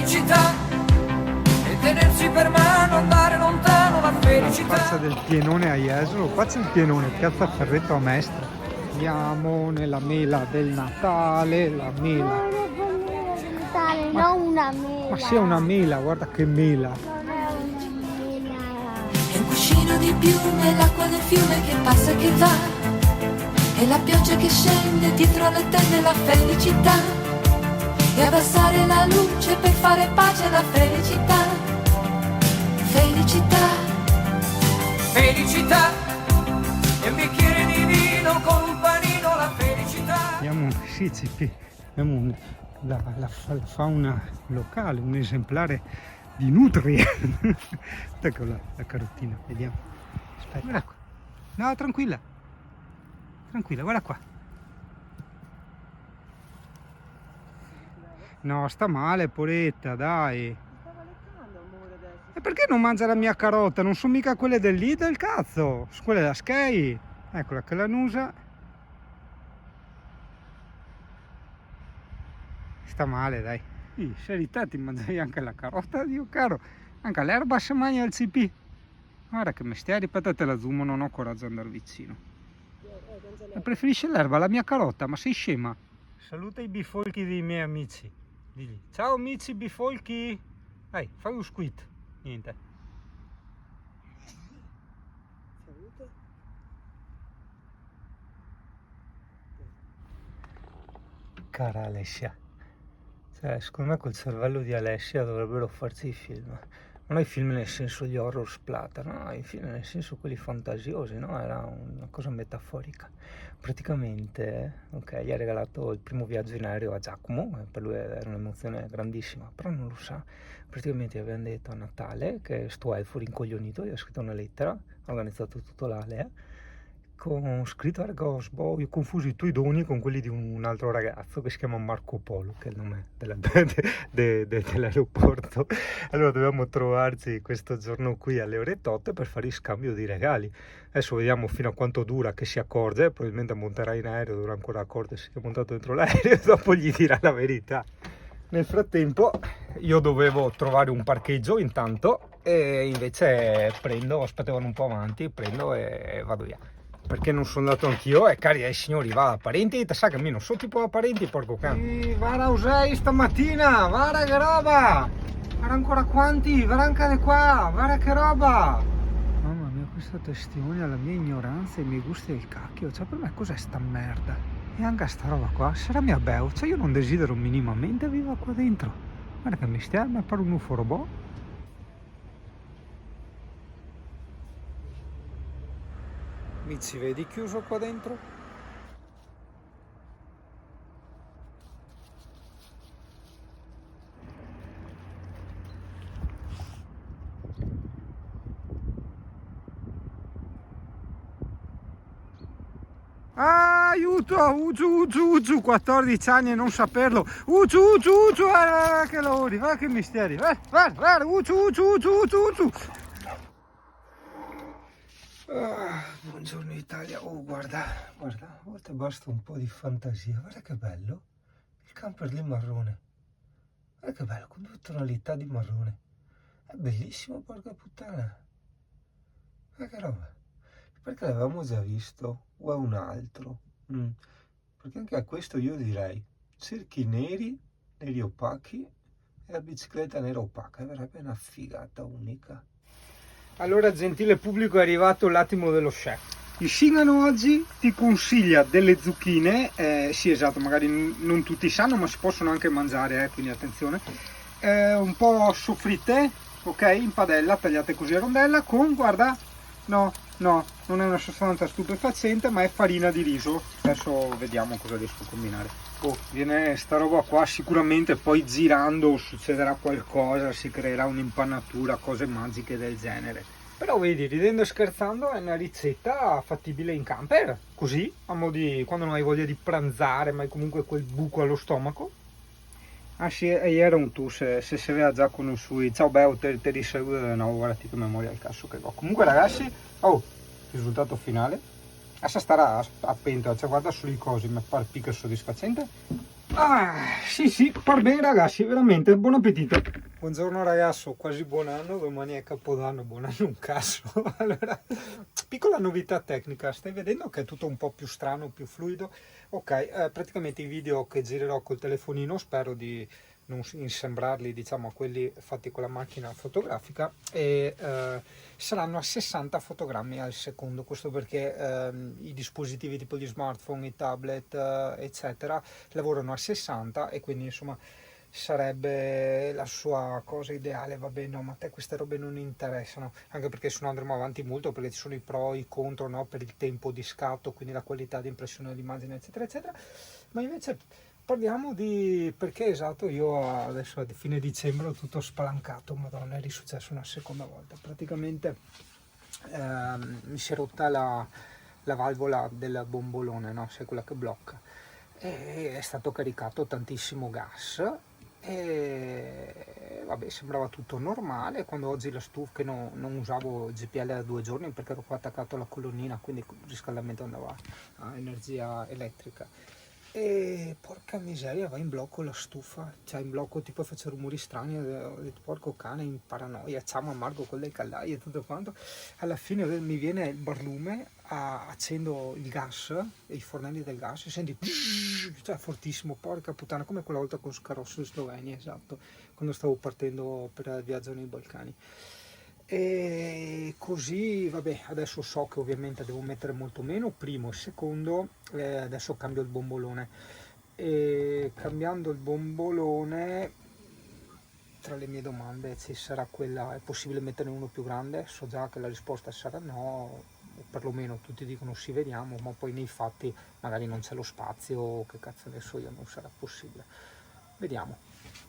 felicità e tenersi per mano, andare lontano la felicità. Piazza del Pienone a Jesolo, qua c'è il Pienone, piazza Ferretto a Mestre. Andiamo nella mela del Natale, la mela. Non una mela. Ma sia una mela, guarda che mela. Non è una mela. È un cuscino di piume, l'acqua del fiume che passa e che va, e la pioggia che scende dietro alle tende la felicità, e abbassare la luce per fare pace alla felicità. Felicità, felicità, e un bicchiere di vino con un panino la felicità. Abbiamo la fauna locale, un esemplare di nutria. Ecco la carottina, vediamo. Aspetta, guarda qua. No, tranquilla. Tranquilla, guarda qua. No, sta male, poretta, dai. E perché non mangia la mia carota? Non sono mica quelle del Lidl, cazzo! Sono quelle da Sky. Eccola che la nusa. Sta male, dai. Se te ti mangiai anche la carota, Dio caro. Anche l'erba se mangia il CP. Guarda che mestiere, ripeto, la zoom, non ho coraggio di andare vicino. E preferisce l'erba alla mia carota, ma sei scema? Saluta i bifolchi dei miei amici. Digli, ciao amici bifolchi. Dai, fai un squid. Niente. Saluta. Cara Alessia. Cioè, secondo me col cervello di Alessia dovrebbero farsi i film. Non i film nel senso gli horror splatter, no, i film nel senso quelli fantasiosi, no? Era una cosa metaforica. Praticamente, ok, gli ha regalato il primo viaggio in aereo a Giacomo, per lui era un'emozione grandissima, però non lo sa. Praticamente gli avevano detto a Natale che sto elfo rincoglionito, gli ha scritto una lettera, ha organizzato tutto l'Alea, con scritto io ho confuso i tuoi doni con quelli di un altro ragazzo che si chiama Marco Polo, che è il nome dell'aeroporto. Allora dovevamo trovarci questo giorno qui alle ore 8 per fare il scambio di regali. Adesso vediamo fino a quanto dura, che si accorge, probabilmente monterà in aereo, dovrà ancora accorgersi che è montato dentro l'aereo e dopo gli dirà la verità. Nel frattempo io dovevo trovare un parcheggio intanto e invece aspettavano un po' avanti, prendo e vado via. Perché non sono andato anch'io, e cari ai signori, va da parenti, te sa che a me non so tipo da parenti, porco cane. Vara usai stamattina, vara che roba! Vara ancora quanti, vara anche qua, vara che roba! Mamma mia, questo testimonia la mia ignoranza e i miei gusti del cacchio, cioè per me cos'è sta merda? E anche sta roba qua, sarà mia beu, cioè io non desidero minimamente vivere qua dentro. Guarda che mi stia, mi pare un UFO robot. Mi ci vedi chiuso qua dentro? Ah, aiuto! Ugiu, 14 anni e non saperlo! Ugiu, che lavori, va che misteri! Guarda, ugiu! Buongiorno Italia, guarda, a volte basta un po' di fantasia, guarda che bello, il camper lì marrone, guarda che bello, con 2 tonalità di marrone, è bellissimo, porca puttana, guarda che roba, perché l'avevamo già visto, o è un altro, perché anche a questo io direi, cerchi neri opachi e la bicicletta nera opaca, verrebbe una figata unica. Allora, gentile pubblico, è arrivato l'attimo dello chef. Il Shingano oggi ti consiglia delle zucchine, sì esatto, magari non tutti sanno, ma si possono anche mangiare, quindi attenzione, un po' soffritte, ok, in padella, tagliate così a rondella, con, guarda, no, non è una sostanza stupefacente, ma è farina di riso. Adesso vediamo cosa riesco a combinare. Viene sta roba qua, sicuramente poi girando succederà qualcosa, si creerà un'impanatura, cose magiche del genere. Però vedi, ridendo e scherzando, è una ricetta fattibile in camper, così, a mo' di quando non hai voglia di pranzare, ma hai comunque quel buco allo stomaco. Ah sì, e era un tu, se si aveva già conosciuto. Ciao Beo, te risaluto, no, guardati che memoria al cazzo che ho. Comunque ragazzi, il risultato finale. Adesso starà a pentola, cioè guarda solo i cosi, mi pare più che soddisfacente. Sì, par bene ragazzi, veramente, buon appetito. Buongiorno ragazzo, quasi buon anno, domani è Capodanno, buon anno un cazzo. Allora, piccola novità tecnica, stai vedendo che è tutto un po' più strano, più fluido? Ok, praticamente i video che girerò col telefonino spero di non insembrarli, diciamo, a quelli fatti con la macchina fotografica e saranno a 60 fotogrammi al secondo. Questo perché i dispositivi tipo gli smartphone, i tablet, eccetera, lavorano a 60 e quindi insomma sarebbe la sua cosa ideale. Vabbè, no, ma a te queste robe non interessano, anche perché se no andremo avanti molto, perché ci sono i pro e i contro, no? Per il tempo di scatto, quindi la qualità di impressione dell'immagine, eccetera eccetera. Ma invece parliamo di perché, esatto, io adesso a fine dicembre ho tutto spalancato, madonna, è risuccesso una seconda volta. Praticamente mi si è rotta la valvola del bombolone, no? Sai, quella che blocca, e è stato caricato tantissimo gas e vabbè, sembrava tutto normale. Quando oggi la stufa, che non usavo GPL da 2 giorni perché ero qua attaccato alla colonnina, quindi il riscaldamento andava a energia elettrica, e porca miseria, va in blocco la stufa, cioè in blocco, tipo faccio rumori strani, ho detto porco cane, in paranoia, ciao Marco con le caldaie e tutto quanto. Alla fine mi viene il barlume, accendo il gas, i fornelli del gas, e senti cioè fortissimo, porca puttana, come quella volta con Scarosso in Slovenia, esatto, quando stavo partendo per il viaggio nei Balcani. E così, vabbè, adesso so che ovviamente devo mettere molto meno, primo e secondo, adesso cambio il bombolone, e cambiando il bombolone, tra le mie domande ci sarà quella: è possibile metterne uno più grande? So già che la risposta sarà no, o perlomeno tutti dicono sì, vediamo, ma poi nei fatti magari non c'è lo spazio, che cazzo ne so io, non sarà possibile, vediamo.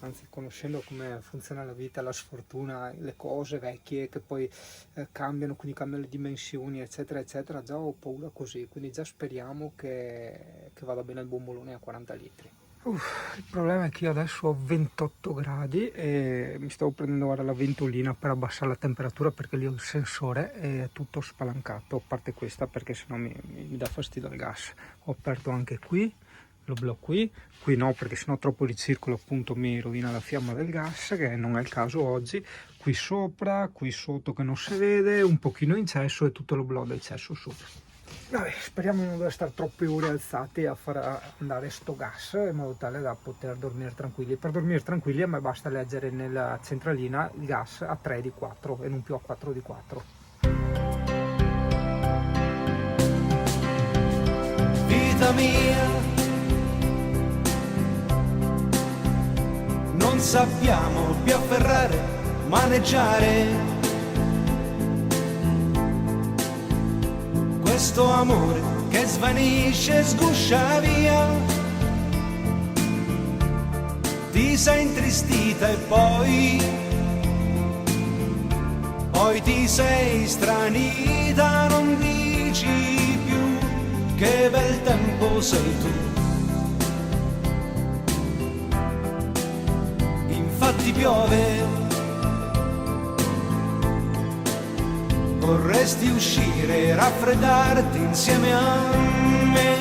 Anzi, conoscendo come funziona la vita, la sfortuna, le cose vecchie che poi cambiano, quindi cambiano le dimensioni, eccetera eccetera, già ho paura così, quindi già speriamo che vada bene il bombolone a 40 litri. Il problema è che io adesso ho 28 gradi e mi stavo prendendo ora la ventolina per abbassare la temperatura, perché lì ho il sensore e è tutto spalancato, a parte questa perché sennò mi dà fastidio il gas. Ho aperto anche qui, lo blocco qui no, perché sennò troppo ricircolo appunto mi rovina la fiamma del gas, che non è il caso oggi. Qui sopra, qui sotto che non si vede, un pochino in cesso e tutto lo blocco del cesso sopra. Vabbè, speriamo di non dover stare troppe ore alzati a far andare sto gas, in modo tale da poter dormire tranquilli. Per dormire tranquilli a me basta leggere nella centralina il gas a 3 di 4 e non più a 4 di 4. Vita mia, non sappiamo più afferrare, maneggiare questo amore che svanisce, sguscia via. Ti sei intristita e poi ti sei stranita, non dici più che bel tempo sei tu. Infatti piove, vorresti uscire e raffreddarti insieme a me.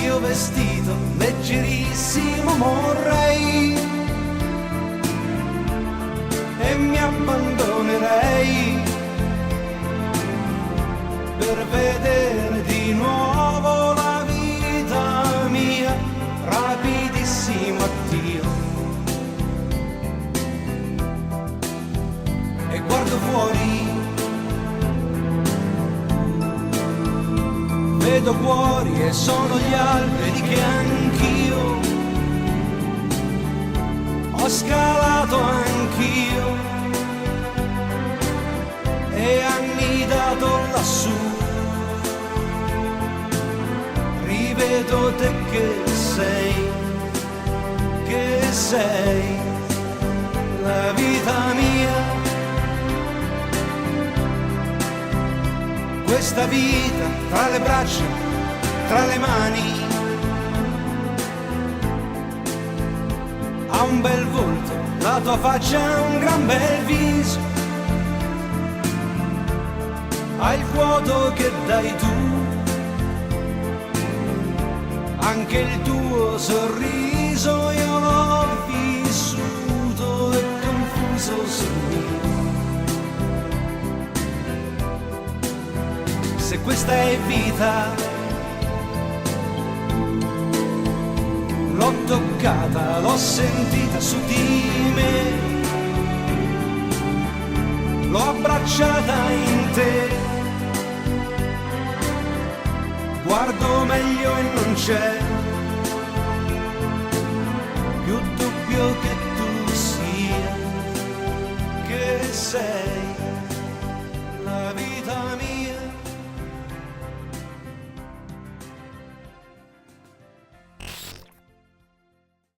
Io vestito leggerissimo morrei e mi abbandonerei per vedere di nuovo la vita mia, rapidissimo addio. E guardo fuori, vedo cuori e sono gli alberi che anch'io ho scalato anch'io e annidato lassù. Rivedo te che sei la vita mia. Questa vita tra le braccia, tra le mani, ha un bel volto, la tua faccia ha un gran bel viso, ha il vuoto che dai tu, anche il tuo sorriso io l'ho vissuto e confuso su me. Se questa è vita, l'ho toccata, l'ho sentita su di me, l'ho abbracciata in te. Guardo meglio e non c'è più dubbio che tu sia, che sei